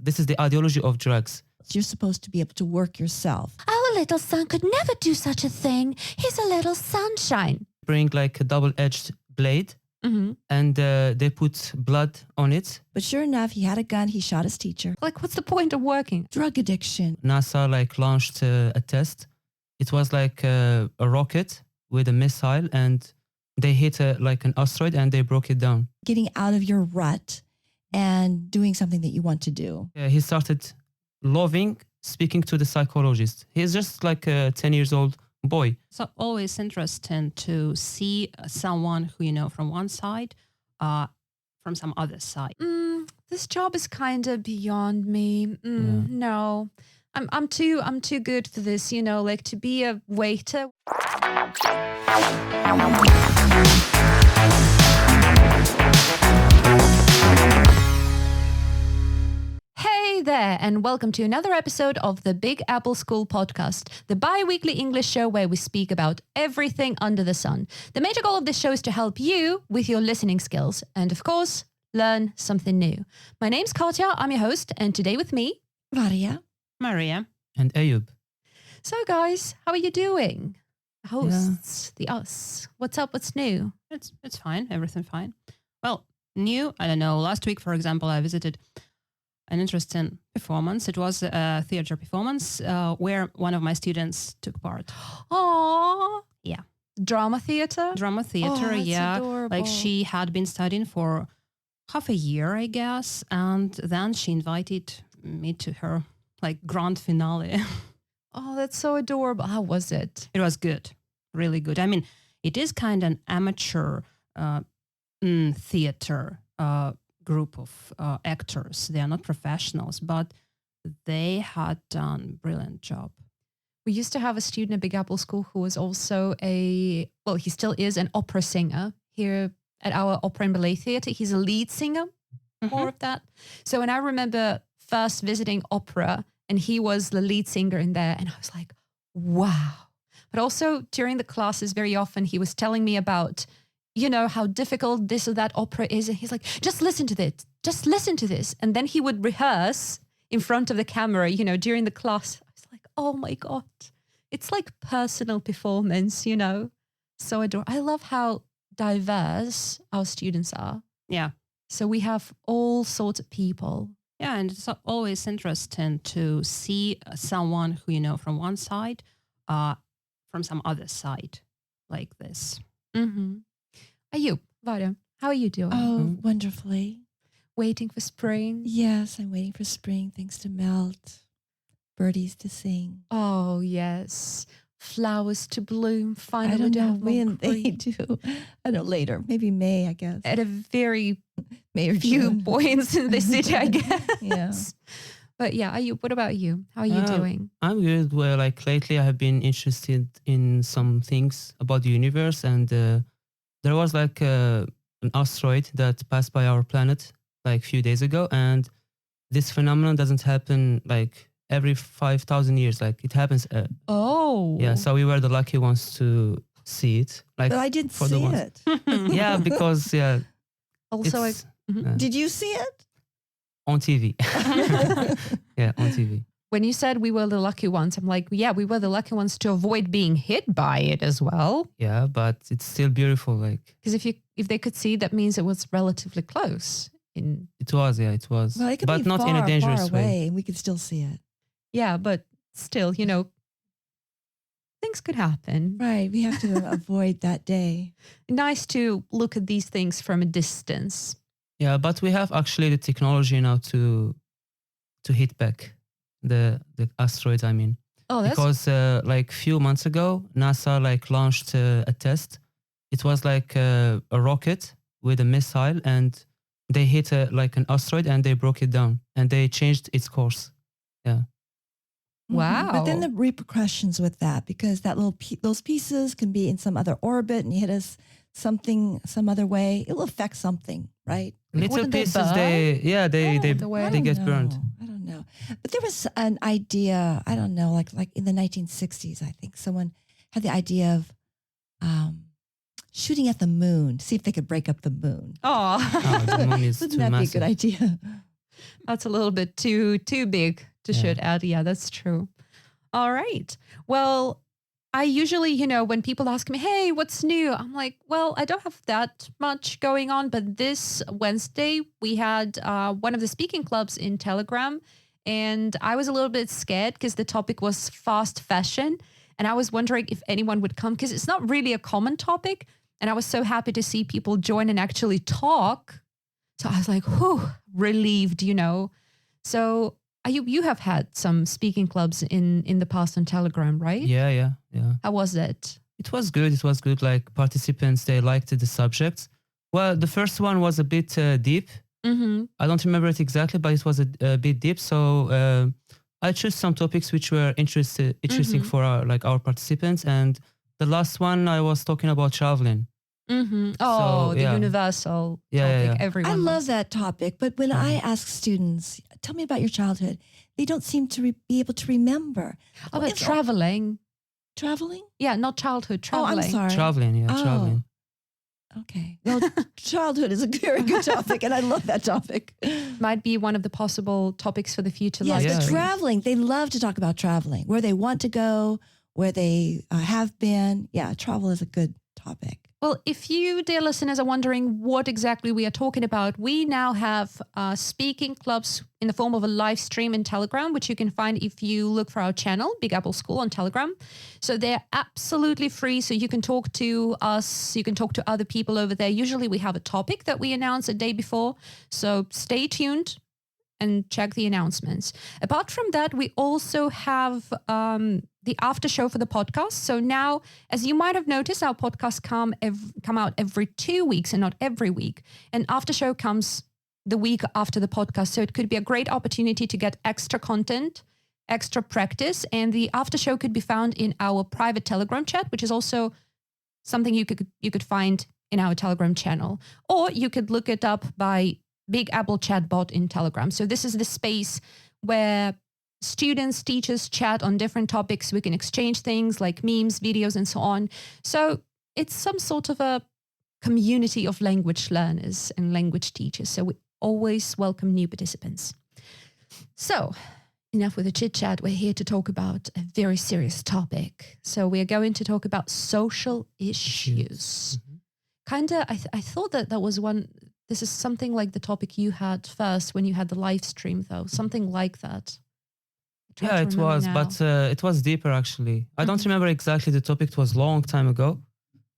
this is the ideology of drugs. You're supposed to be able to work yourself. Our little son could never do such a thing. He's a little sunshine. Bring like a double-edged blade and they put blood on it. But sure enough, he had a gun. He shot his teacher. Like, what's the point of working? Drug addiction. NASA like launched a test. It was like a rocket with a missile and they hit like an asteroid and they broke it down. Getting out of your rut and doing something that you want to do. Yeah, he started loving speaking to the psychologist. He's just like a 10 years old boy. So always interesting to see someone who you know from one side, from some other side. This job is kind of beyond me. No, I'm too good for this. You know, like to be a waiter. Hey there, and welcome to another episode of the Big Apple School Podcast, the bi-weekly English show where we speak about everything under the sun. The major goal of this show is to help you with your listening skills and, of course, learn something new. My name's Katya, I'm your host, and today with me, Varya. Maria. And Ayoub. So guys, how are you doing? Hosts, the us. What's up? What's new? It's fine. Everything fine. Well, new, I don't know. Last week, for example, I visited an interesting performance. It was a theater performance where one of my students took part. Aww. Yeah. Drama theater? Drama theater, that's yeah. adorable. Like she had been studying for half a year, I guess. And then she invited me to her like grand finale. Oh, that's so adorable. How was it? It was good. Really good. I mean, it is kind of an amateur theater group of actors. They are not professionals, but they had done a brilliant job. We used to have a student at Big Apple School who was also he still is an opera singer here at our opera and ballet theater. He's a lead singer, more of that. So when I remember first visiting opera and he was the lead singer in there and I was like, wow. But also during the classes, very often he was telling me about, you know, how difficult this or that opera is. And he's like, just listen to this. Just listen to this. And then he would rehearse in front of the camera, you know, during the class. I was like, oh my God. It's like personal performance, you know. So adorable. I love how diverse our students are. Yeah. So we have all sorts of people. Yeah, and it's always interesting to see someone who you know from one side, from some other side, like this. Ayoub, Varya, how are you doing? Oh, wonderfully. Waiting for spring? Yes, I'm waiting for spring, things to melt, birdies to sing. Oh, yes. Flowers to bloom. Finally, I don't know when they do. I don't know, later. Maybe May, I guess. At a very May or few June. points in the city, I guess. Yeah. But yeah, Ayoub, what about you? How are you doing? I'm good. Well, like lately I have been interested in some things about the universe and there was like an asteroid that passed by our planet like a few days ago and this phenomenon doesn't happen like every 5,000 years. Like it happens. Yeah, so we were the lucky ones to see it. Like, But I didn't for the see ones- it. Yeah, because Also, it's, Did you see it? on TV. Yeah, on TV. when you said we were the lucky ones, I'm like, yeah, we were the lucky ones to avoid being hit by it as well. Yeah, but it's still beautiful. Like Because if they could see, that means it was relatively close. it was. Well, it could but be not far, in a dangerous far away, way. and we could still see it. Yeah, but still, you know, things could happen. Right. We have to avoid that day. Nice to look at these things from a distance. Yeah, but we have actually the technology now to hit back the asteroids. I mean, Oh, that's because like few months ago, NASA like launched a test. It was like a rocket with a missile, and they hit like an asteroid, and they broke it down, and they changed its course. Yeah. Wow. But then the repercussions with that, because that those pieces can be in some other orbit and you hit us some other way, it'll affect something, right? Little Wouldn't they pieces, burn? they the way- they get burned. I don't know. But there was an idea, I don't know, like in the 1960s, I think someone had the idea of shooting at the moon, see if they could break up the moon. Oh. Oh, the moon is Wouldn't too that massive. be a good idea? That's a little bit too big to shoot at. Yeah, that's true. All right. Well, I usually, when people ask me, hey, what's new? I'm like, well, I don't have that much going on. But this Wednesday, we had one of the speaking clubs in Telegram. And I was a little bit scared because the topic was fast fashion. And I was wondering if anyone would come because it's not really a common topic. And I was so happy to see people join and actually talk. So I was like, whew, relieved, So Ayoub, you have had some speaking clubs in the past on Telegram, right? Yeah. How was it? It was good. Like participants, they liked the subject. Well, the first one was a bit deep. Mm-hmm. I don't remember it exactly, but it was a bit deep. So I chose some topics which were interesting for our participants. And the last one, I was talking about traveling. Mm-hmm. Oh, so, the universal topic. Yeah. Everyone I loves. love that topic. But when I ask students, tell me about your childhood, they don't seem to be able to remember. Oh, but traveling. Traveling? Yeah, not childhood, traveling. Oh, I'm sorry. Traveling. Okay. Well, childhood is a very good topic, and I love that topic. Might be one of the possible topics for the future. Yes, live but streams. traveling, they love to talk about traveling, where they want to go, where they have been. Yeah, travel is a good topic. Well, if you, dear listeners, are wondering what exactly we are talking about, we now have speaking clubs in the form of a live stream in Telegram, which you can find if you look for our channel, Big Apple School on Telegram. So they're absolutely free. So you can talk to us, you can talk to other people over there. Usually we have a topic that we announce a day before. So stay tuned and check the announcements. Apart from that, we also have the after show for the podcast. So now, as you might have noticed, our podcasts come out every 2 weeks and not every week. And after show comes the week after the podcast. So it could be a great opportunity to get extra content, extra practice. And the after show could be found in our private Telegram chat, which is also something you could find in our Telegram channel. Or you could look it up by Big Apple Chatbot in Telegram. So this is the space where students, teachers chat on different topics. We can exchange things like memes, videos, and so on. So it's some sort of a community of language learners and language teachers. So we always welcome new participants. So enough with the chit chat. We're here to talk about a very serious topic. So we are going to talk about social issues. Mm-hmm. I thought that was one. This is something like the topic you had first when you had the live stream, though. Something like that. Yeah, it was, but it was deeper, actually. I don't remember exactly the topic. It was a long time ago,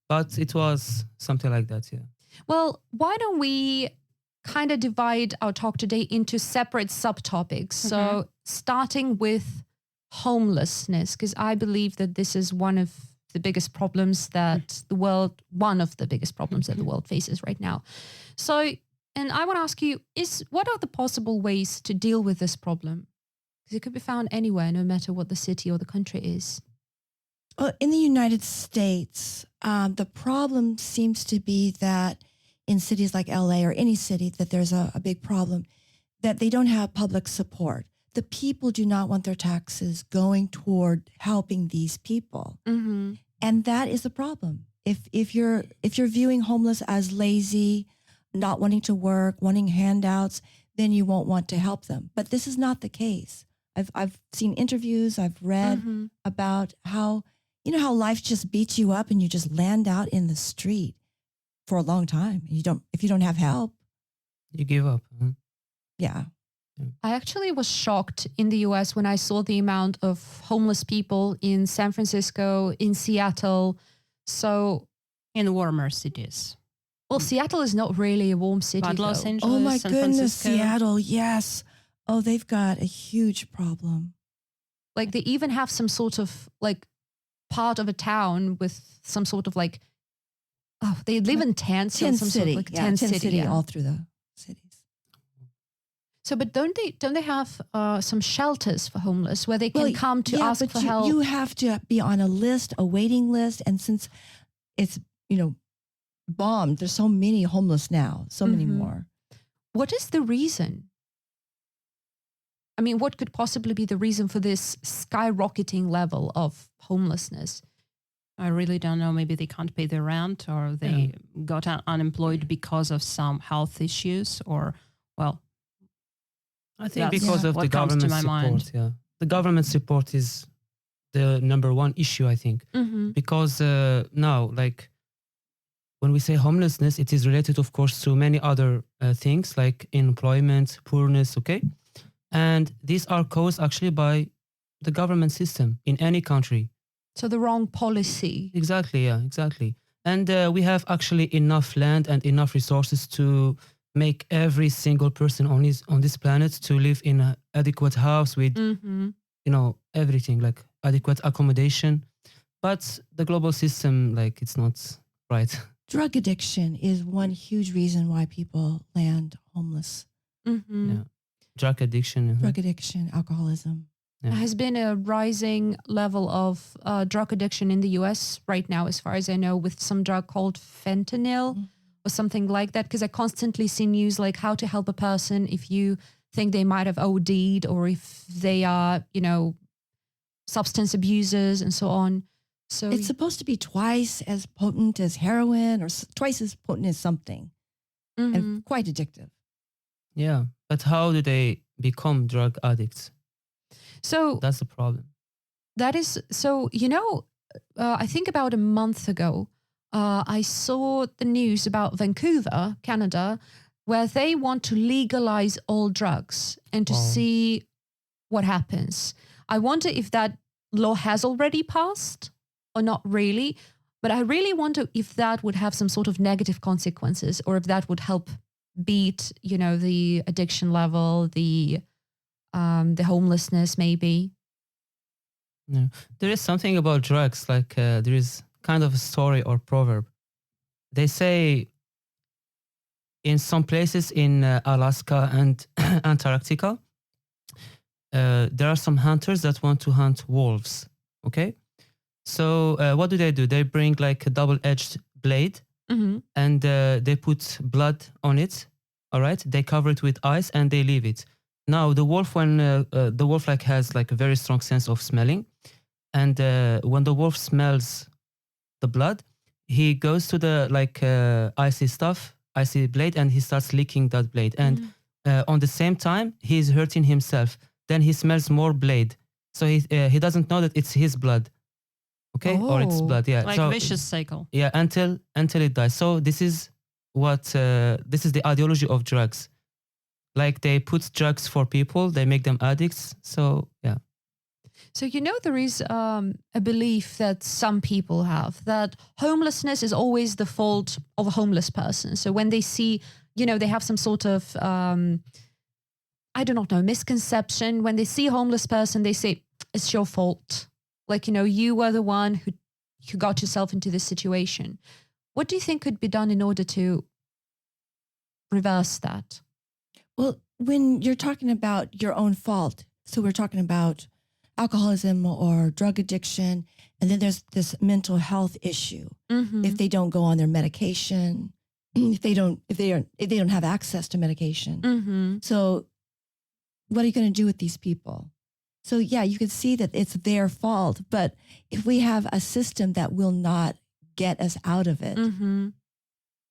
but it was something like that, yeah. Well, why don't we kind of divide our talk today into separate subtopics? So starting with homelessness, because I believe that this is one of the biggest problems that the world faces right now. So, and I want to ask you, what are the possible ways to deal with this problem? Because it could be found anywhere, no matter what the city or the country is. Well, in the United States, the problem seems to be that in cities like LA or any city, that there's a big problem, that they don't have public support. The people do not want their taxes going toward helping these people. Mm-hmm. And that is the problem. If you're viewing homeless as lazy, not wanting to work, wanting handouts, then you won't want to help them. But this is not the case. I've seen interviews, I've read about how life just beats you up and you just land out in the street for a long time. If you don't have help, you give up. Yeah. I actually was shocked in the US when I saw the amount of homeless people in San Francisco, in Seattle. So in warmer cities. Well, Seattle is not really a warm city. But Los though. Angeles, Oh my San goodness, Francisco. Seattle, yes. Oh, they've got a huge problem. Like they even have some sort of like part of a town with some sort of like, they live in tents. Tent some city. Sort of like Tent city yeah. all through the cities. So, but don't they have some shelters for homeless where they can come to ask for help? You have to be on a list, a waiting list. And since it's, bombed, there's so many homeless now, so many more. What is the reason? I mean, what could possibly be the reason for this skyrocketing level of homelessness? I really don't know. Maybe they can't pay their rent, or they got unemployed because of some health issues, or, I think That's because of what the comes to government my support. mind. Yeah, the government support is the number one issue, I think, because now, like, when we say homelessness, it is related, of course, to many other things like employment, poorness, okay? And these are caused actually by the government system in any country. So the wrong policy. Exactly, yeah, exactly. And we have actually enough land and enough resources to make every single person on this planet to live in an adequate house with, everything, like adequate accommodation. But the global system, like, it's not right. Drug addiction is one huge reason why people land homeless. Yeah. Drug addiction. Drug addiction, alcoholism. Yeah. There has been a rising level of drug addiction in the US right now, as far as I know, with some drug called fentanyl or something like that. Because I constantly see news like how to help a person if you think they might have OD'd or if they are, substance abusers and so on. So It's supposed to be twice as potent as heroin or twice as potent as something, and quite addictive. Yeah. But how do they become drug addicts? So That's the problem. that is so. I think about a month ago, I saw the news about Vancouver, Canada, where they want to legalize all drugs and to Wow. see what happens. I wonder if that law has already passed or not really, but I really wonder if that would have some sort of negative consequences or if that would help beat, the addiction level, the homelessness maybe. Yeah. There is something about drugs, like there is kind of a story or proverb. They say in some places in Alaska and Antarctica, there are some hunters that want to hunt wolves, okay? So what do? They bring like a double-edged blade and they put blood on it, all right? They cover it with ice and they leave it. Now the wolf, when the wolf like has like a very strong sense of smelling, and when the wolf smells the blood, he goes to the like icy blade, and he starts licking that blade. And on the same time, he's hurting himself. Then he smells more blade, so he doesn't know that it's his blood, okay, or it's Oh. blood, yeah. Like so vicious cycle. yeah, until it dies. So this is what this is the ideology of drugs. Like they put drugs for people, they make them addicts. So yeah. So, there is a belief that some people have that homelessness is always the fault of a homeless person. So when they see, they have some sort of, I do not know, misconception. When they see a homeless person, they say, it's your fault. Like, you were the one who got yourself into this situation. What do you think could be done in order to reverse that? Well, when you're talking about your own fault, so we're talking about alcoholism or drug addiction, and then there's this mental health issue. If they don't go on their medication, if they don't have access to medication. So what are you going to do with these people? So yeah, you can see that it's their fault, but if we have a system that will not get us out of it,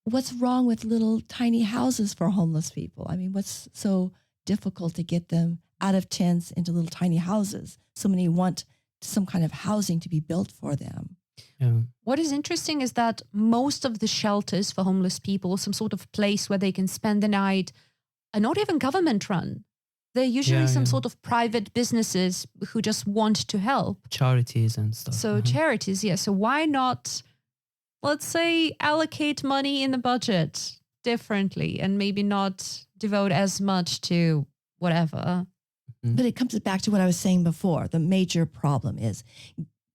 what's wrong with little tiny houses for homeless people? I mean, what's so difficult to get them out of tents into little tiny houses? So many want some kind of housing to be built for them. Yeah. What is interesting is that most of the shelters for homeless people, some sort of place where they can spend the night, are not even government run. They're usually some sort of private businesses who just want to help. Charities and stuff. So charities, yeah. So why not, let's say, allocate money in the budget differently and maybe not devote as much to whatever. But it comes back to what I was saying before. The major problem is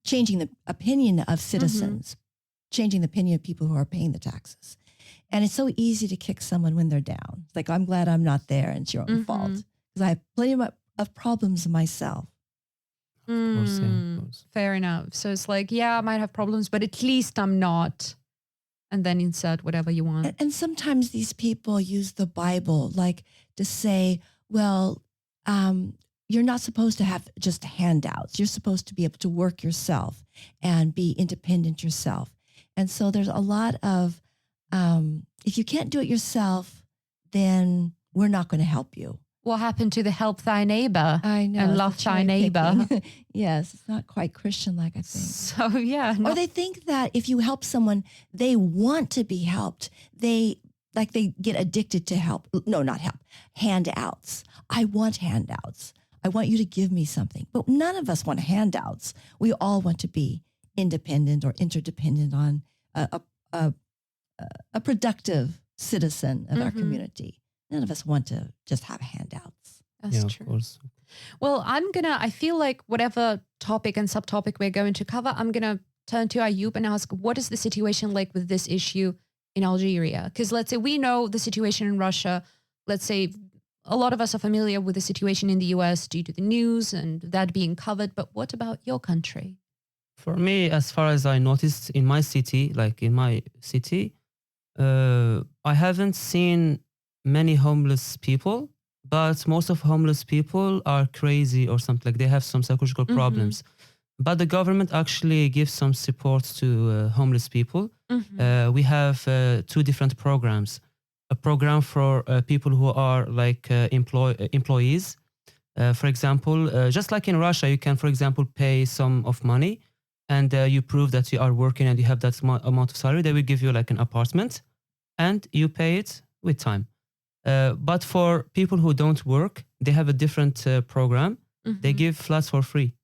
changing the opinion of citizens, changing the opinion of people who are paying the taxes. And it's so easy to kick someone when they're down. It's like, I'm glad I'm not there and it's your own fault. Because I have plenty of problems myself. Of course, yeah, of course. Fair enough. So it's like, yeah, I might have problems, but at least I'm not. And then insert whatever you want. And sometimes these people use the Bible like to say, well, you're not supposed to have just handouts. You're supposed to be able to work yourself and be independent yourself. And so there's a lot of, if you can't do it yourself, then we're not going to help you. what happened to the help thy neighbor I know. and it's love the thy cherry neighbor? picking. Yes, it's not quite Christian-like, I think. So yeah, Or they think that if you help someone, they want to be helped. They get addicted to help. No, not help. Handouts. I want handouts. I want you to give me something. But none of us want handouts. We all want to be independent or interdependent on a productive citizen of our community. None of us want to just have handouts. that's Of true. course. Well, I feel like whatever topic and subtopic we're going to cover, I'm going to turn to Ayoub and ask, what is the situation like with this issue in Algeria? Because let's say we know the situation in Russia. Let's say a lot of us are familiar with the situation in the US due to the news and that being covered. But what about your country? For me, as far as I noticed in my city, I haven't seen many homeless people, but most of homeless people are crazy or something, like they have some psychological problems. But the government actually gives some support to homeless people. We have two different programs. A program for people who are like employees. For example, just like in Russia, you can, for example, pay some of money and you prove that you are working and you have that amount of salary. They will give you like an apartment and you pay it with time. But for people who don't work, they have a different program. They give flats for free.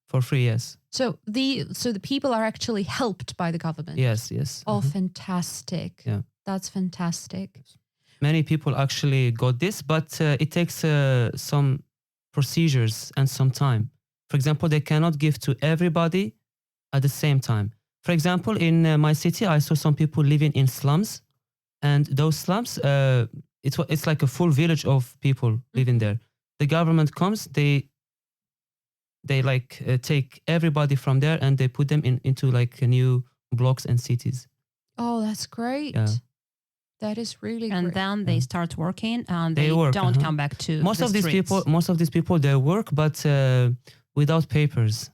For free, yes. So the people are actually helped by the government. Yes. Oh, fantastic. Yeah. That's fantastic. Many people actually got this, but it takes some procedures and some time. For example, they cannot give to everybody at the same time. For example, in my city, I saw some people living in slums, and those slums, it's like a full village of people living there. The government comes, they take everybody from there and they put them into like new blocks and cities. Oh, that's great. Yeah. That is really And great. then they start working and They they work, don't come back to most the of these people they work, but without papers.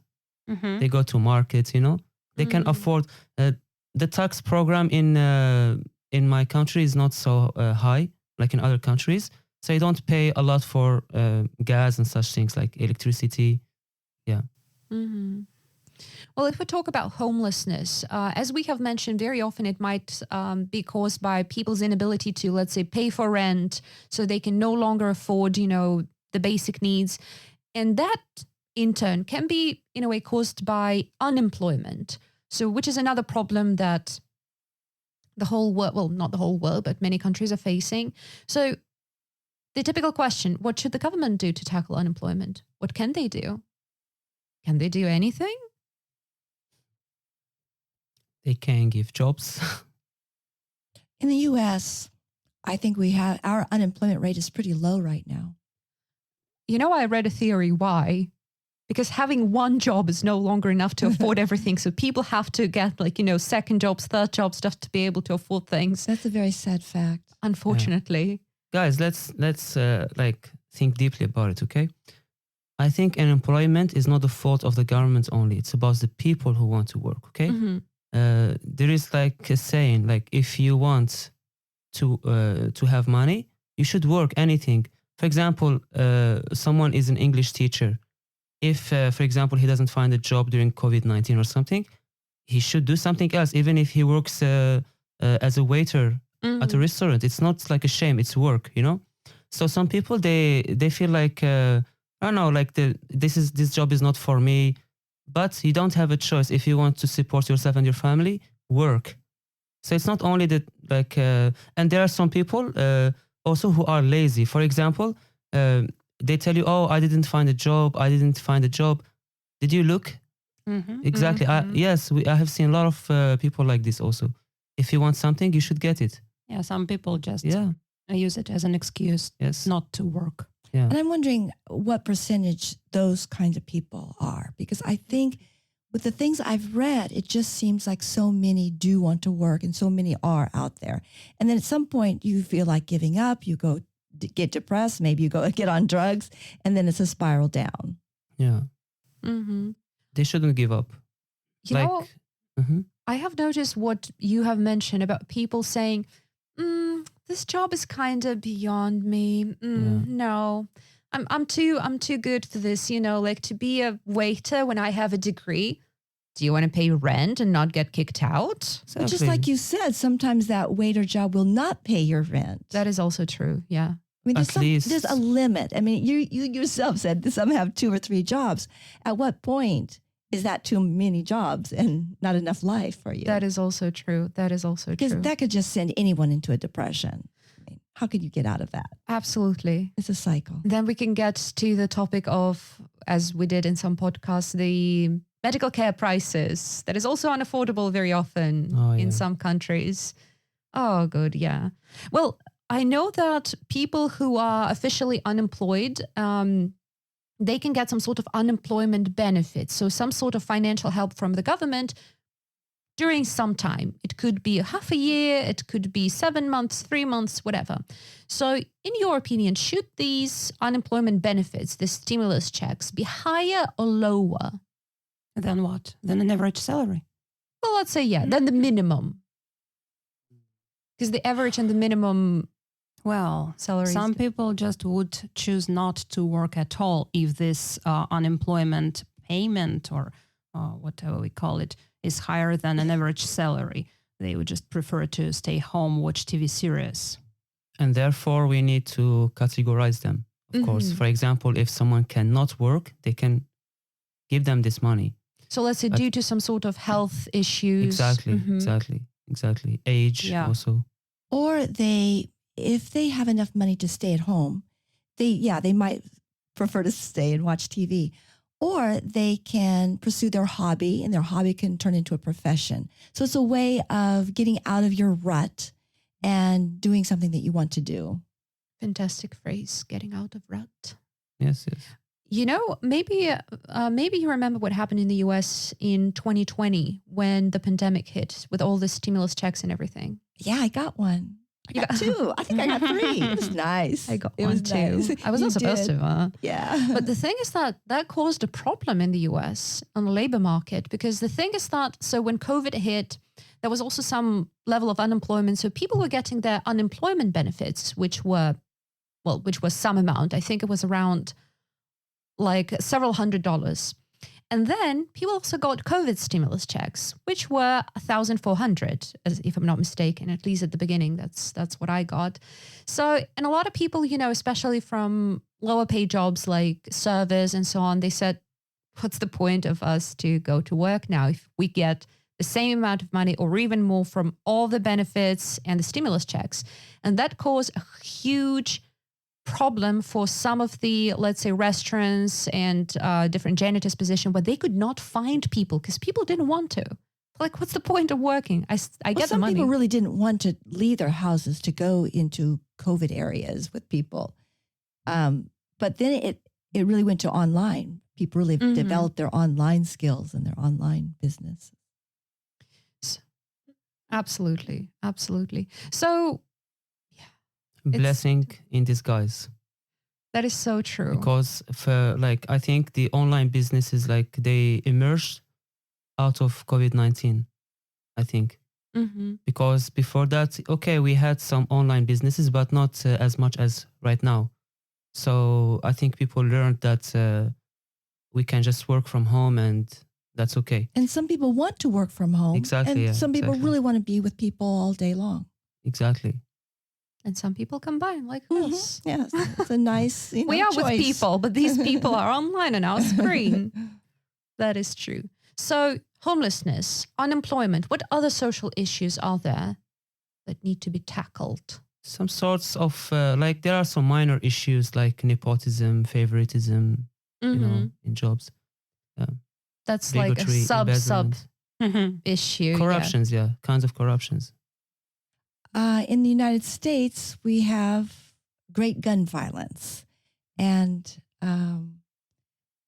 Mhm. They go to markets, they can afford the tax program in my country is not so high like in other countries, so you don't pay a lot for gas and such things like electricity. Well, if we talk about homelessness, as we have mentioned, very often it might be caused by people's inability to, let's say, pay for rent, so they can no longer afford, the basic needs. And that, in turn, can be, in a way, caused by unemployment. So, which is another problem that the whole world, well, not the whole world, but many countries are facing. So, the typical question, what should the government do to tackle unemployment? What can they do? Can they do anything? They can give jobs. In the U.S., I think our unemployment rate is pretty low right now. I read a theory why. Because having one job is no longer enough to afford everything. So people have to get second jobs, third jobs, just to be able to afford things. That's a very sad fact. Unfortunately. Guys, let's think deeply about it, okay? I think unemployment is not the fault of the government only. It's about the people who want to work, okay? There is like a saying, like if you want to have money, you should work anything. For example, someone is an English teacher. If, for example, he doesn't find a job during COVID-19 or something, he should do something else, even if he works as a waiter at a restaurant. It's not like a shame, it's work, So some people, they feel like, I don't know, like this job is not for me. But you don't have a choice. If you want to support yourself and your family, work. So it's not only that, and there are some people also who are lazy. For example, they tell you, oh, I didn't find a job. Did you look? Exactly. Yes, I have seen a lot of people like this also. If you want something, you should get it. Yeah, some people just use it as an excuse not to work. Yeah. And I'm wondering what percentage those kinds of people are, because I think with the things I've read, it just seems like so many do want to work and so many are out there. And then at some point you feel like giving up, you go get depressed, maybe you go get on drugs, and then it's a spiral down. Yeah. They shouldn't give up. I have noticed what you have mentioned about people saying, this job is kind of beyond me. No, I'm too good for this. Like to be a waiter when I have a degree. Do you want to pay rent and not get kicked out? But just like you said, sometimes that waiter job will not pay your rent. That is also true. Yeah. I mean, At least. there's a limit. I mean, you yourself said some have 2 or 3 jobs. At what point is that too many jobs and not enough life for you? That is also true. Because that could just send anyone into a depression. I mean, how can you get out of that? Absolutely. It's a cycle. Then we can get to the topic of, as we did in some podcasts, the medical care prices. That is also unaffordable very often in some countries. Oh, good. Yeah. Well, I know that people who are officially unemployed, they can get some sort of unemployment benefits. So some sort of financial help from the government during some time. It could be half a year, it could be 7 months, 3 months, whatever. So in your opinion, should these unemployment benefits, the stimulus checks, be higher or lower? Than what? Than an average salary? Well, let's say, than the minimum. Because the average and the minimum salaries. Some people just would choose not to work at all if this unemployment payment or whatever we call it is higher than an average salary. They would just prefer to stay home, watch TV series. And therefore, we need to categorize them, of course. For example, if someone cannot work, they can give them this money. So let's say due to some sort of health issues. Exactly. Age also. Or if they have enough money to stay at home, they might prefer to stay and watch TV. Or they can pursue their hobby, and their hobby can turn into a profession. So it's a way of getting out of your rut and doing something that you want to do. Fantastic phrase, getting out of rut. Yes. Maybe you remember what happened in the US in 2020 when the pandemic hit with all the stimulus checks and everything. Yeah, I got one. I got 2. I think I got 3. It was nice. I got one too. Nice. I wasn't supposed to. Yeah. But the thing is that caused a problem in the US on the labor market, because the thing is that, so when COVID hit, there was also some level of unemployment. So people were getting their unemployment benefits, which was some amount. I think it was around like several $100s. And then people also got COVID stimulus checks, which were 1,400, if I'm not mistaken, at least at the beginning. That's what I got. So, and a lot of people, especially from lower paid jobs like servers and so on, they said, what's the point of us to go to work now if we get the same amount of money or even more from all the benefits and the stimulus checks? And that caused a huge problem for some of the, let's say, restaurants and different janitors position where they could not find people because people didn't want to. Like, what's the point of working? I get the money. Some people really didn't want to leave their houses to go into COVID areas with people. But then it really went to online. People really developed their online skills and their online business. Absolutely. So, blessing in disguise. That is so true. Because I think the online businesses, they emerged out of COVID-19, I think. Because before that, we had some online businesses, but not as much as right now. So I think people learned that we can just work from home and that's okay. And some people want to work from home. Exactly. And some people really want to be with people all day long. Exactly. And some people combine like us. Yes, it's a nice we are choice. with people, but these people are online on our screen. That is true. So homelessness, unemployment, what other social issues are there that need to be tackled? Some sorts of, there are some minor issues like nepotism, favoritism, in jobs. That's like a sub issue. Corruptions, kinds of corruptions. In the United States, we have great gun violence. And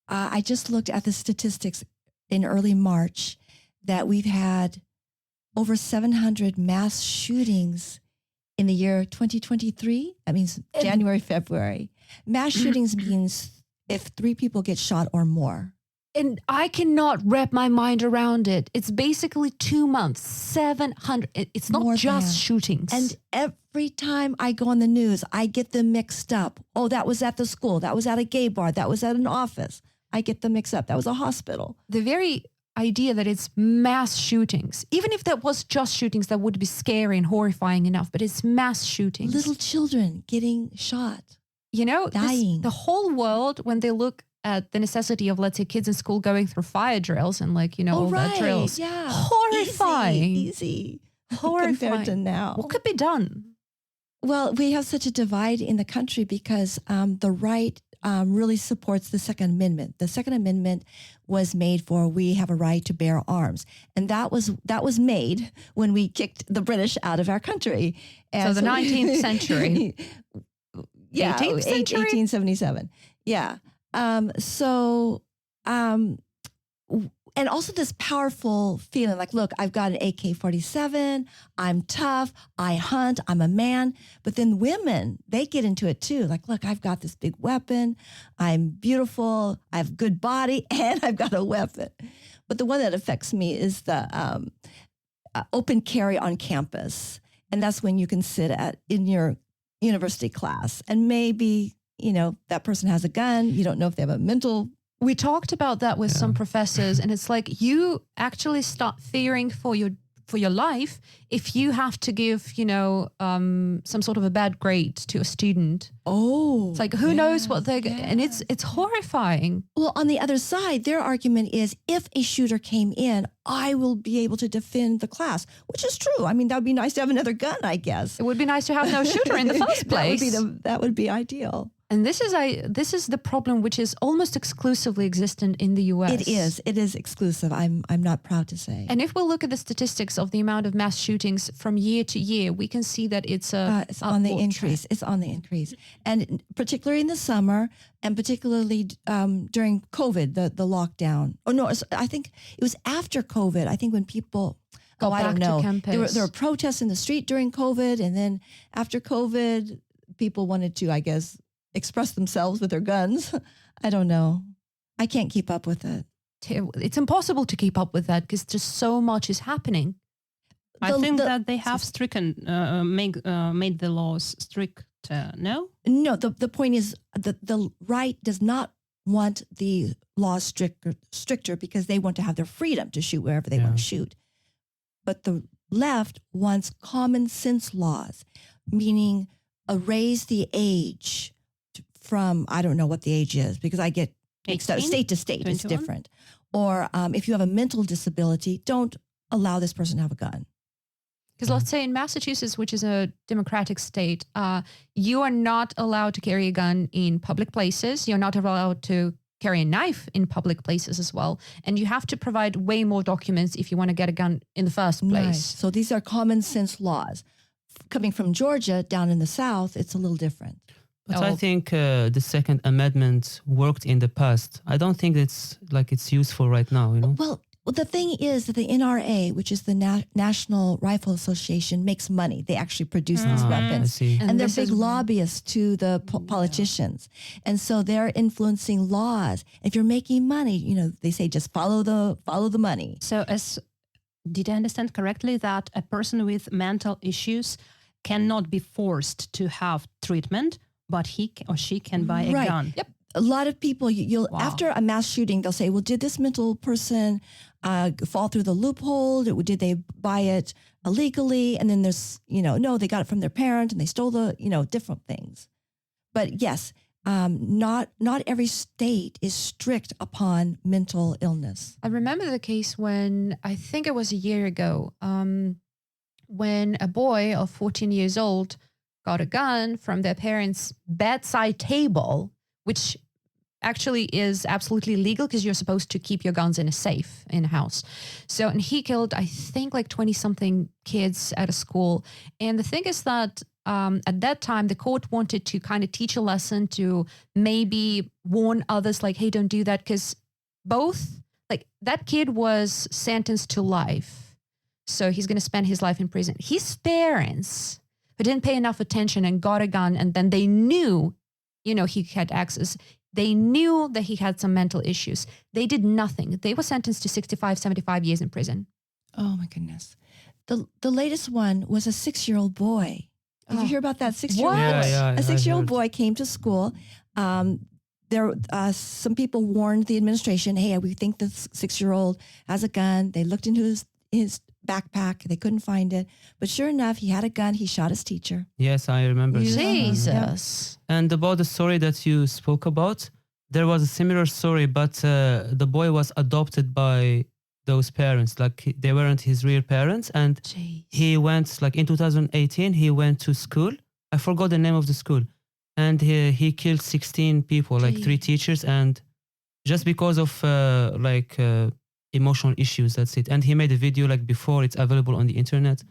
I just looked at the statistics in early March that we've had over 700 mass shootings in the year 2023. That means January, February. Mass shootings means if 3 people get shot or more. And I cannot wrap my mind around it. It's basically 2 months, 700. It's not More just than. shootings. And every time I go on the news, I get them mixed up. Oh, that was at the school. That was at a gay bar. That was at an office. I get them mixed up. That was a hospital. the very idea that it's mass shootings, even if that was just shootings, that would be scary and horrifying enough, but it's mass shootings. Little children getting shot. you know, dying. the whole world, when they look at the necessity of, let's say, kids in school going through fire drills and like, all that drills. Yeah. Horrifying. Easy. Horrifying. Compared to now. What could be done? Well, we have such a divide in the country because the right really supports the Second Amendment. The Second Amendment was made for we have a right to bear arms, and that was made when we kicked the British out of our country. And So the 19th century. Yeah, 18th century? 1877. Yeah. And also this powerful feeling like, look, I've got an AK-47, I'm tough, I hunt, I'm a man. But then women, they get into it too. Like, look, I've got this big weapon, I'm beautiful, I have good body, and I've got a weapon. But the one that affects me is the open carry on campus. And that's when you can sit in your university class and maybe, that person has a gun. You don't know if they have a mental. We talked about that with some professors, and it's like you actually start fearing for your life if you have to give, some sort of a bad grade to a student. Oh, It's like, who knows what they're, and it's horrifying. well, on the other side, their argument is if a shooter came in, I will be able to defend the class, which is true. I mean, that would be nice to have another gun, I guess. It would be nice to have no shooter in the first place. That would be ideal. And this is the problem, which is almost exclusively existent in the US. It is exclusive. I'm not proud to say. And if we look at the statistics of the amount of mass shootings from year to year, we can see that it's on the upward increase. trend. It's on the increase, and particularly in the summer, and particularly during COVID, the lockdown. Oh no, I think it was after COVID. I think when people Got I don't back to know. campus. There were protests in the street during COVID, and then after COVID, people wanted to, I guess, express themselves with their guns. I don't know. I can't keep up with it. It's impossible to keep up with that because just so much is happening. I think that they have made the laws strict. No? No, the point is the right does not want the laws stricter because they want to have their freedom to shoot wherever they want to shoot. But the left wants common sense laws, meaning raise the age from, I don't know what the age is because I get mixed up. 18? State to state, 21? it's different. Or if you have a mental disability, don't allow this person to have a gun. Because let's say in Massachusetts, which is a democratic state, you are not allowed to carry a gun in public places. You're not allowed to carry a knife in public places as well. And you have to provide way more documents if you want to get a gun in the first place. Right. So these are common sense laws. Coming from Georgia down in the South, it's a little different. But I think the Second Amendment worked in the past. I don't think it's useful right now, Well, the thing is that the NRA, which is the National Rifle Association, makes money. They actually produce these I weapons. see. And they're this big is- lobbyists to the politicians. And so they're influencing laws. If you're making money, they say just follow the money. So did I understand correctly that a person with mental issues cannot be forced to have treatment, but he or she can buy a gun? Yep. A lot of people, you'll Wow. after a mass shooting, they'll say, well, did this mental person fall through the loophole? Did they buy it illegally? And then there's, no, they got it from their parent and they stole different things. But yes, not every state is strict upon mental illness. I remember the case when, I think it was a year ago, when a boy of 14 years old got a gun from their parents' bedside table, which actually is absolutely illegal because you're supposed to keep your guns in a safe in a house. So, and he killed, I think, like 20-something kids at a school. And the thing is that at that time, the court wanted to kind of teach a lesson to maybe warn others, like, hey, don't do that, because that kid was sentenced to life. So he's going to spend his life in prison. His parents, who didn't pay enough attention and got a gun, and then they knew, he had access. They knew that he had some mental issues. They did nothing. They were sentenced to 65, 75 years in prison. Oh my goodness. The latest one was a 6-year-old boy. Did you hear about that 6-year-old boy? Yeah, A 6-year-old boy came to school. Some people warned the administration, hey, we think this 6-year-old has a gun. They looked into his backpack. They couldn't find it. But sure enough, he had a gun. He shot his teacher. Yes, I remember. Jesus. And about the story that you spoke about, there was a similar story, but the boy was adopted by those parents. Like they weren't his real parents. And Jeez. he went, like in 2018, he went to school. I forgot the name of the school. And he killed 16 people, like 3 teachers. And just because of emotional issues, that's it. And he made a video like before it's available on the internet.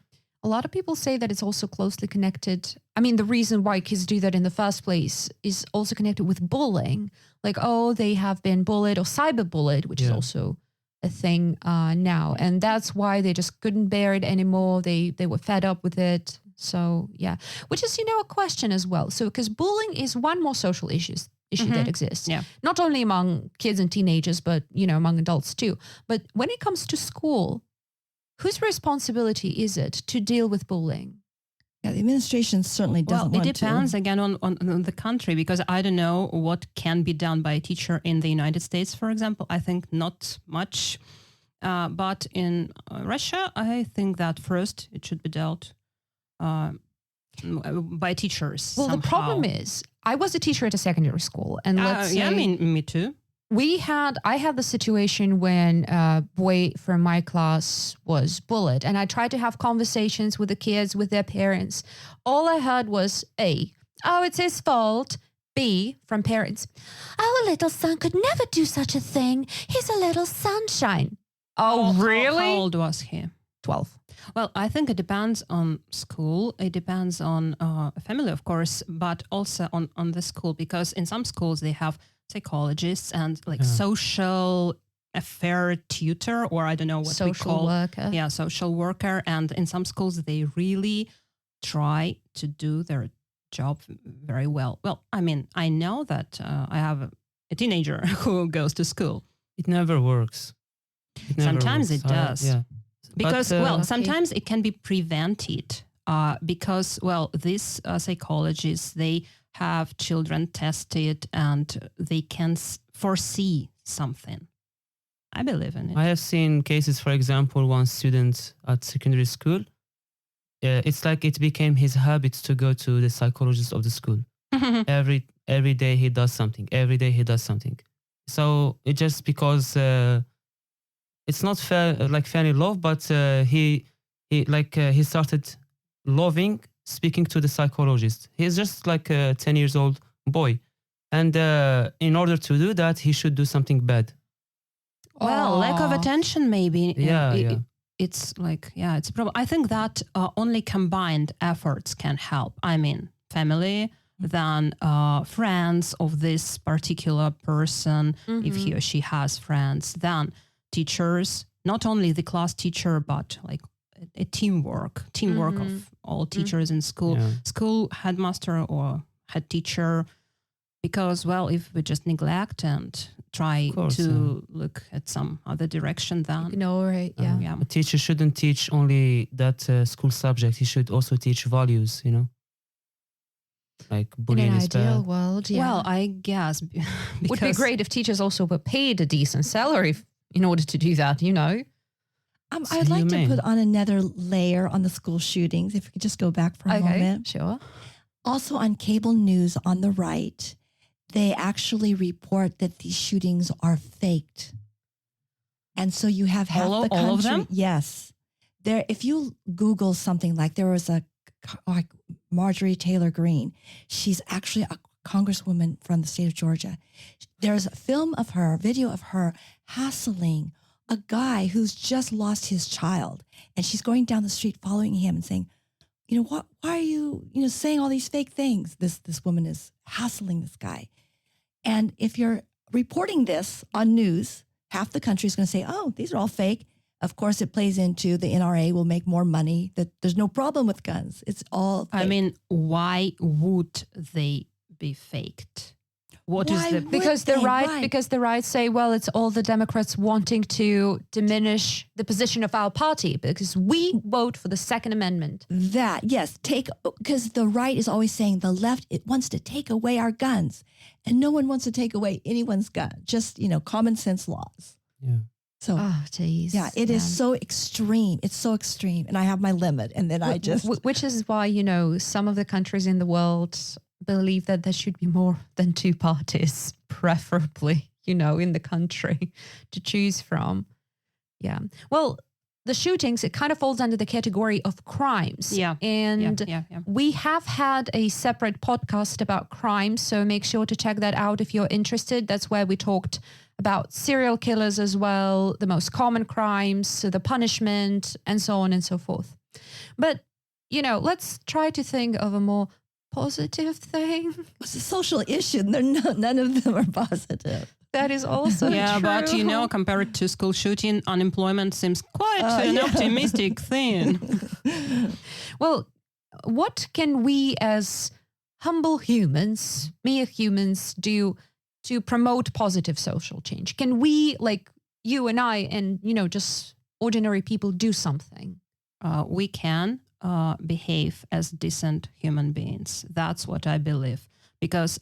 A lot of people say that it's also closely connected. I mean, the reason why kids do that in the first place is also connected with bullying. Like, oh, they have been bullied or cyberbullied, which is also a thing now. And that's why they just couldn't bear it anymore. They were fed up with it. So, yeah, which is, a question as well. So, because bullying is one more social issue that exists. Yeah. Not only among kids and teenagers, but, among adults too. But when it comes to school, whose responsibility is it to deal with bullying? Yeah, the administration certainly doesn't Well, want it depends again on the country, because I don't know what can be done by a teacher in the United States, for example. I think not much. But in Russia, I think that first it should be dealt by teachers. Well, somehow. the problem is, I was a teacher at a secondary school, and let's say, I mean, me too. I had the situation when a boy from my class was bullied, and I tried to have conversations with the kids, with their parents. All I heard was A, oh, it's his fault. B, from parents, our little son could never do such a thing. He's a little sunshine. Oh, really? How old was he? 12. Well, I think it depends on school. It depends on family, of course, but also on the school, because in some schools they have psychologists and social affair tutor, or I don't know what we call worker. Yeah, social worker. And in some schools they really try to do their job very well. Well, I mean, I know that I have a teenager who goes to school. It never works. Sometimes it does. Yeah. Because, But, sometimes it can be prevented because, these psychologists, they have children tested and they can foresee something. I believe in it. I have seen cases, for example, one student at secondary school, it's like it became his habit to go to the psychologist of the school. Every day he does something. Every day he does something. So it just because it's not fair, like fairly love, but he started loving speaking to the psychologist. He's just like a 10 years old boy. And in order to do that, he should do something bad. Well, lack of attention, maybe. It's it's a problem. I think that only combined efforts can help. I mean, family, then friends of this particular person, if he or she has friends, then teachers, not only the class teacher, but like a teamwork of all teachers in school, school headmaster or head teacher. Because, if we just neglect and try to look at some other direction, then ignore it. Yeah. A teacher shouldn't teach only that school subject. He should also teach values, like bullying in an is ideal bad. world, Well, I guess would be great if teachers also were paid a decent salary in order to do that. I'd like to put on another layer on the school shootings. If we could just go back for a moment. Sure. Also on cable news on the right, they actually report that these shootings are faked. And so you have half the country. All of them? Yes. If you Google something like there was like Marjorie Taylor Greene, she's actually a congresswoman from the state of Georgia. There's a video of her hassling a guy who's just lost his child. And she's going down the street following him and saying, why are you, saying all these fake things? This woman is hassling this guy. And if you're reporting this on news, half the country is going to say, oh, these are all fake. Of course, it plays into the NRA will make more money, that there's no problem with guns. It's all fake. I mean, why would they be faked? what is Why the... would Because the they? right, because the right say, well, it's all the Democrats wanting to diminish the position of our party because we vote for the Second Amendment. That, yes, because the right is always saying the left, it wants to take away our guns. And no one wants to take away anyone's gun. Just, common sense laws. Yeah. So, Oh, geez. yeah, it is so extreme. It's so extreme. And I have my limit. And then I just... Which is why, some of the countries in the world believe that there should be more than two parties, preferably, in the country to choose from. Yeah. Well, the shootings, it kind of falls under the category of crimes. Yeah. And yeah. we have had a separate podcast about crimes, so make sure to check that out if you're interested. That's where we talked about serial killers as well, the most common crimes, so the punishment, and so on and so forth. But, let's try to think of a more positive thing. It's a social issue. None of them are positive. That is also Yeah, true. but compared to school shooting, unemployment seems quite an optimistic thing. Well, what can we as humble humans, mere humans, do to promote positive social change? Can we, like you and I and, just ordinary people, do something? We can behave as decent human beings. That's what I believe. Because,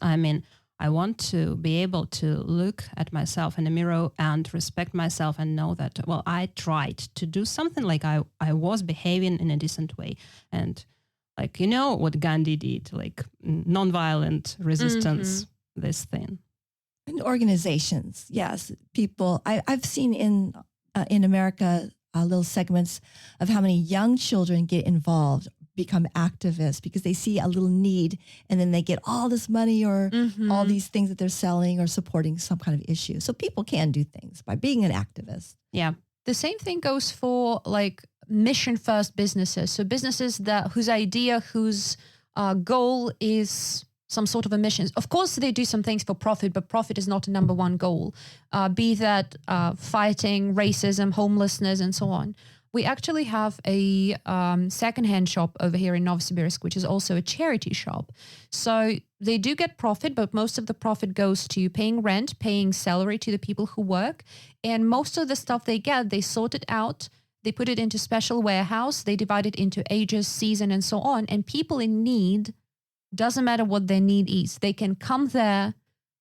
I want to be able to look at myself in the mirror and respect myself and know that, well, I tried to do something, like I was behaving in a decent way. And what Gandhi did, like nonviolent resistance, this thing. And organizations, yes. People, I've seen in America little segments of how many young children get involved, become activists because they see a little need, and then they get all this money or all these things that they're selling or supporting some kind of issue. So people can do things by being an activist. Yeah. The same thing goes for mission first businesses. So businesses whose goal is some sort of a mission. Of course, they do some things for profit, but profit is not a number one goal. Be that fighting racism, homelessness, and so on. We actually have a secondhand shop over here in Novosibirsk, which is also a charity shop. So they do get profit, but most of the profit goes to paying rent, paying salary to the people who work. And most of the stuff they get, they sort it out. They put it into special warehouse. They divide it into ages, season, and so on. And people in need, doesn't matter what their need is, they can come there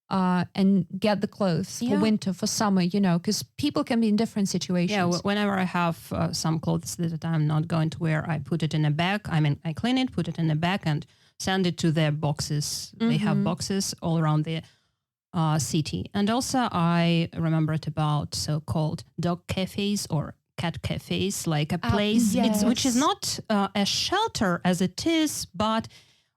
and get the clothes for winter, for summer, because people can be in different situations. Yeah, whenever I have some clothes that I'm not going to wear, I put it in a bag. I clean it, put it in a bag, and send it to their boxes. They have boxes all around the city. And also I remembered about so-called dog cafes or cat cafes, like a place which is not a shelter as it is, but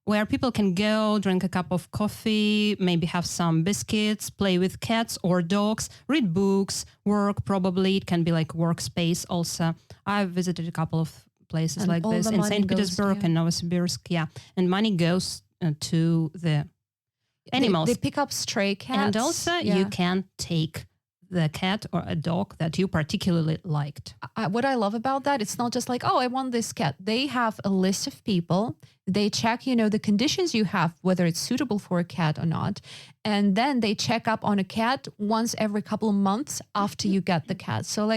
where people can go, drink a cup of coffee, maybe have some biscuits, play with cats or dogs, read books, work probably. It can be like workspace also. I've visited a couple of places like this in St. Petersburg and Novosibirsk, And money goes to the animals. They pick up stray cats. And also you can take the cat or a dog that you particularly liked. What I love about that, it's not just like, I want this cat. They have a list of people. They check, the conditions you have, whether it's suitable for a cat or not. And then they check up on a cat once every couple of months after you get the cat. So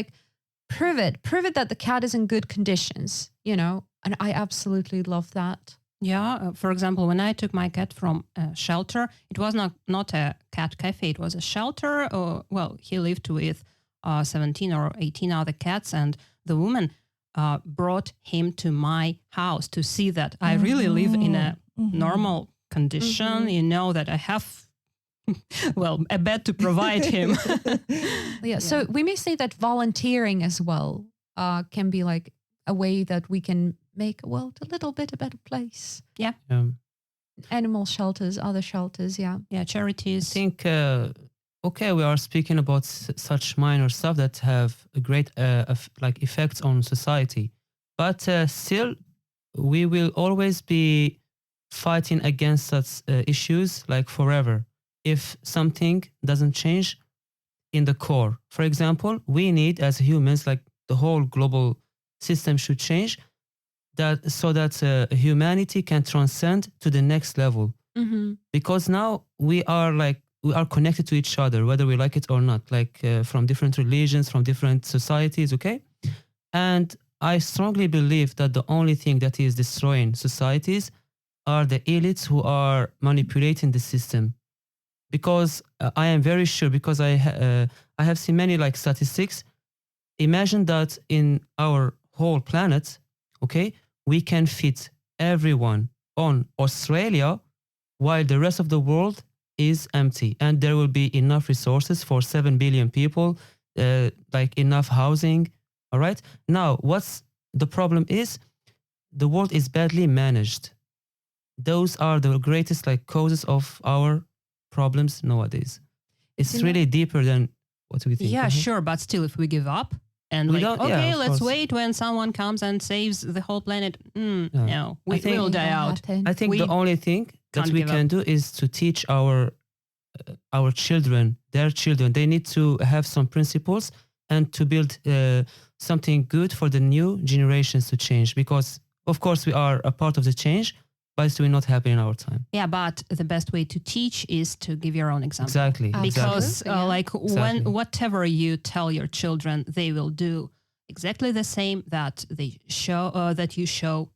prove it that the cat is in good conditions, and I absolutely love that. Yeah, for example, when I took my cat from a shelter, it was not a cat cafe, it was a shelter. He lived with 17 or 18 other cats, and the woman brought him to my house to see that I really live in a normal condition, that I have, a bed to provide him. So we may say that volunteering as well can be like a way that we can make a world a little bit a better place. Yeah. Animal shelters, other shelters, Yeah, charities. I think, we are speaking about such minor stuff that have a great effects on society. But still, we will always be fighting against such issues forever if something doesn't change in the core. For example, we need as humans, the whole global system should change so that humanity can transcend to the next level. Because now we are we are connected to each other, whether we like it or not, like from different religions, from different societies, okay? And I strongly believe that the only thing that is destroying societies are the elites who are manipulating the system. Because I am very sure, because I have seen many like statistics. Imagine that in our whole planet, okay, we can fit everyone on Australia while the rest of the world is empty, and there will be enough resources for 7 billion people, like enough housing. All right. Now, what's the problem is the world is badly managed. Those are the greatest like causes of our problems nowadays. It's really deeper than what do we think. Yeah, sure, but still, if we give up and We like, don't- okay, yeah, of let's course. wait when someone comes and saves the whole planet. No, we think- will die out. I think We the only thing that can't we give can do is to teach our children, their children. They need to have some principles and to build something good for the new generations to change. Because of course we are a part of the change, but it will not happen in our time. Yeah, but the best way to teach is to give your own example. Exactly. Because Yeah. like when Exactly. whatever you tell your children, they will do exactly the same that they show that you show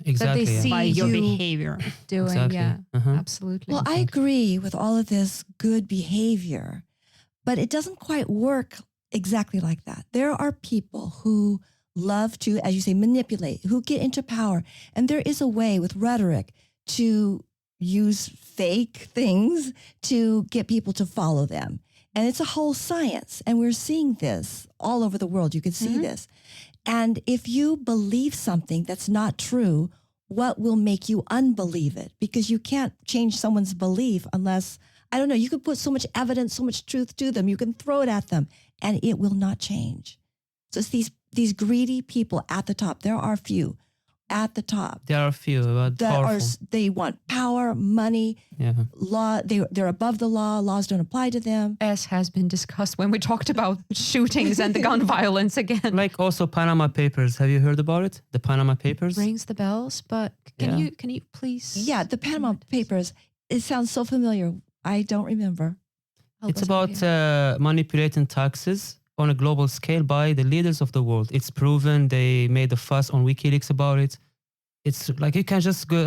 Exactly. they yeah. see by your you behavior. doing. Exactly. Yeah, Uh-huh. absolutely. Well, I agree with all of this good behavior, but it doesn't quite work exactly like that. There are people who love to, as you say, manipulate, who get into power. And there is a way with rhetoric to use fake things to get people to follow them. And it's a whole science. And we're seeing this all over the world. You can see this. And if you believe something that's not true, what will make you unbelieve it? Because you can't change someone's belief unless, I don't know, you can put so much evidence, so much truth to them, you can throw it at them, and it will not change. So it's these greedy people at the top. There are few at the top There are a few, but that are, powerful. they want power, money, Yeah. law. They're above the law. Laws don't apply to them. As has been discussed when we talked about shootings and the gun violence again. Like also Panama Papers. Have you heard about it? The Panama Papers? Rings the bells, but can Yeah. you please? Yeah, the Panama Papers. It sounds so familiar. I don't remember. help It's us out about here? manipulating taxes on a global scale by the leaders of the world. It's proven. They made a fuss on WikiLeaks about it. It's like you can just go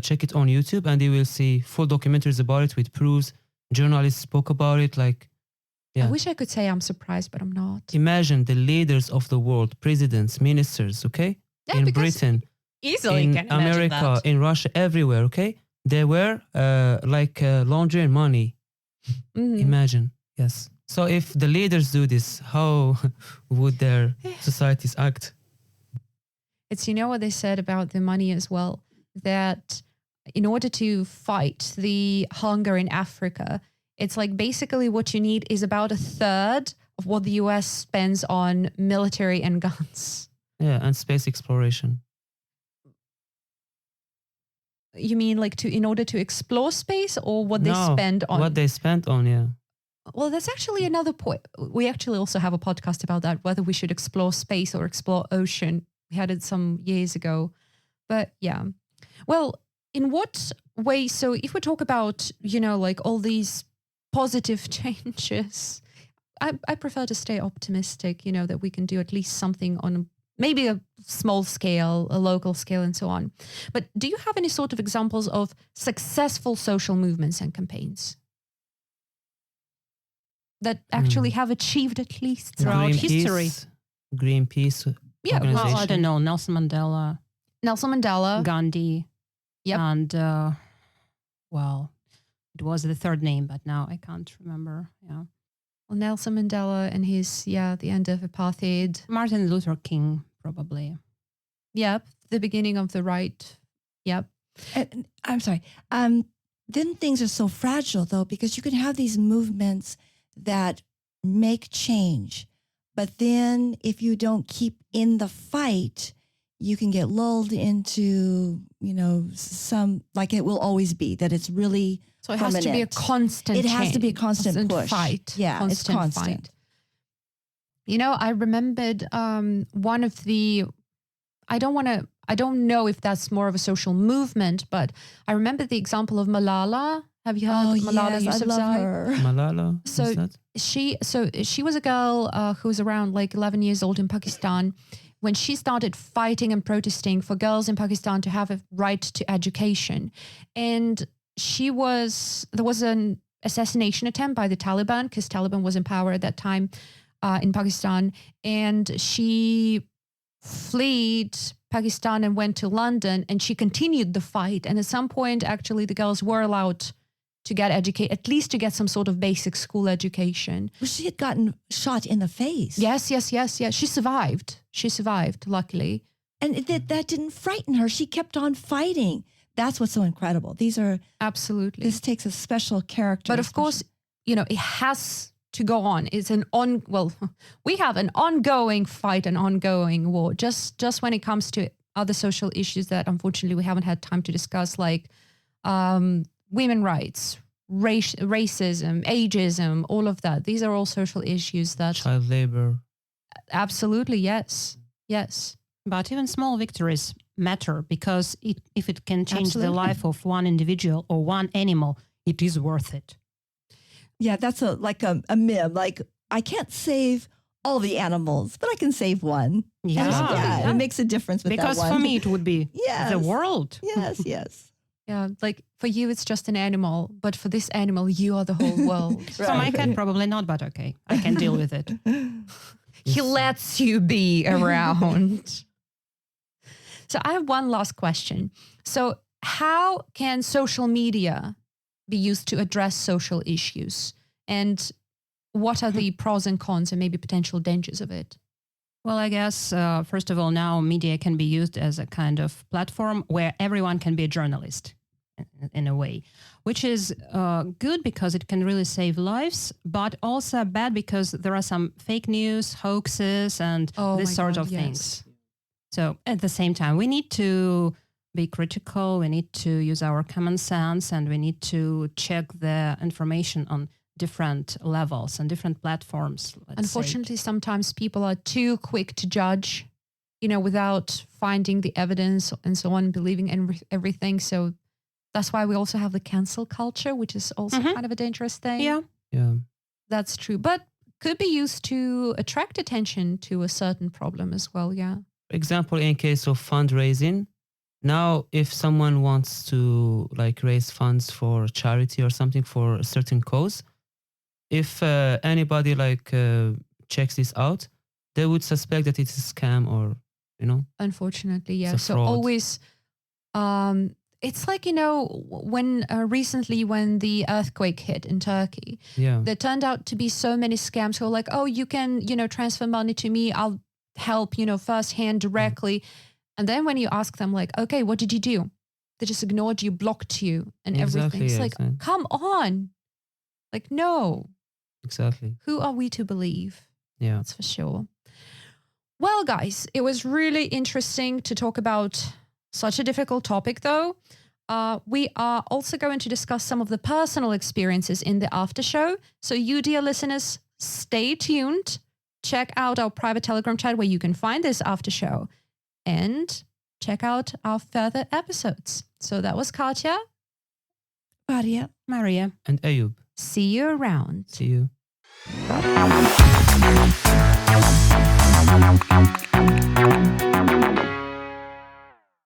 check it on YouTube and you will see full documentaries about it with proofs. Journalists spoke about it. Like, yeah. I wish I could say I'm surprised, but I'm not. Imagine the leaders of the world, presidents, ministers, okay? Yeah, in because Britain, Easily in can imagine America, that. in Russia, everywhere, okay? They were laundering money. Mhm. Imagine, yes. So if the leaders do this, how would their societies act? It's, you know what they said about the money as well, that in order to fight the hunger in Africa, it's like basically what you need is about a third of what the US spends on military and guns. Yeah, and space exploration. You mean like in order to explore space, or what they No, spend on? what they spent on, yeah. Well, that's actually another point. We actually also have a podcast about that, whether we should explore space or explore ocean. We had it some years ago. But yeah. Well, in what way? So if we talk about, like all these positive changes, I prefer to stay optimistic, that we can do at least something on maybe a small scale, a local scale, and so on. But do you have any sort of examples of successful social movements and campaigns that actually have achieved at least Throughout history. Greenpeace Yeah, well, Well, I organization. don't know, Nelson Mandela, Nelson Mandela? Gandhi, Yep. and well, it was the third name, but now I can't remember. Yeah, Well, Nelson Mandela and his, the end of apartheid. Martin Luther King probably. Yep. The beginning of the right. Yep. And I'm sorry. Then things are so fragile, though, because you can have these movements that make change. But then if you don't keep in the fight, you can get lulled into, some, like it will always be, that it's really So it has to be a permanent. constant It has to be a constant push. fight. Yeah, it's constant. I remembered one of the, I don't know if that's more of a social movement, but I remember the example of Malala Have you heard Malala yes, I love Yousafzai? her. Malala. So is that? she was a girl who was around like 11 years old in Pakistan when she started fighting and protesting for girls in Pakistan to have a right to education. And there was an assassination attempt by the Taliban, because Taliban was in power at that time in Pakistan. And she fled Pakistan and went to London, and she continued the fight. And at some point, actually, the girls were allowed to get educated, at least to get some sort of basic school education. Well, she had gotten shot in the face. Yes. She survived, luckily. And that didn't frighten her. She kept on fighting. That's what's so incredible. Absolutely. This takes a special character. But of course, it has to go on. It's we have an ongoing fight, an ongoing war. Just when it comes to other social issues that unfortunately we haven't had time to discuss, like women rights, racism, ageism, all of that. These are all social issues that... Child labor. Absolutely, yes. But even small victories matter, because if it can change Absolutely. the life of one individual or one animal, it is worth it. Yeah, that's like a meme. Like, I can't save all the animals, but I can save one. Yeah. It makes a difference with Because that one. for me, it would be the world. Yes. Yeah, like for you, it's just an animal, but for this animal, you are the whole world. For my cat, probably not, but okay, I can deal with it. He lets you be around. So I have one last question. So how can social media be used to address social issues? And what are the pros and cons and maybe potential dangers of it? Well, I guess, first of all, now media can be used as a kind of platform where everyone can be a journalist in a way, which is good because it can really save lives, but also bad because there are some fake news, hoaxes, and this sort of things. So at the same time, we need to be critical, we need to use our common sense, and we need to check the information on different levels and different platforms. Unfortunately, sometimes people are too quick to judge, without finding the evidence and so on, believing everything. So that's why we also have the cancel culture, which is also kind of a dangerous thing. Yeah. That's true. But could be used to attract attention to a certain problem as well. Yeah. For example, in case of fundraising, now if someone wants to raise funds for charity or something for a certain cause, if anybody checks this out, they would suspect that it's a scam or, Unfortunately, yeah. it's a So fraud. always, it's like, when recently when the earthquake hit in Turkey, there turned out to be so many scams who were like, oh, you can, transfer money to me. I'll help, firsthand directly. And then when you ask them okay, what did you do? They just ignored you, blocked you and everything. It's exactly. come on. No. Exactly. Who are we to believe? Yeah. That's for sure. Well, guys, it was really interesting to talk about such a difficult topic, though. We are also going to discuss some of the personal experiences in the after show. So you, dear listeners, stay tuned. Check out our private Telegram chat where you can find this after show. And check out our further episodes. So that was Katya. Varya. Maria. And Ayoub. See you around. See you.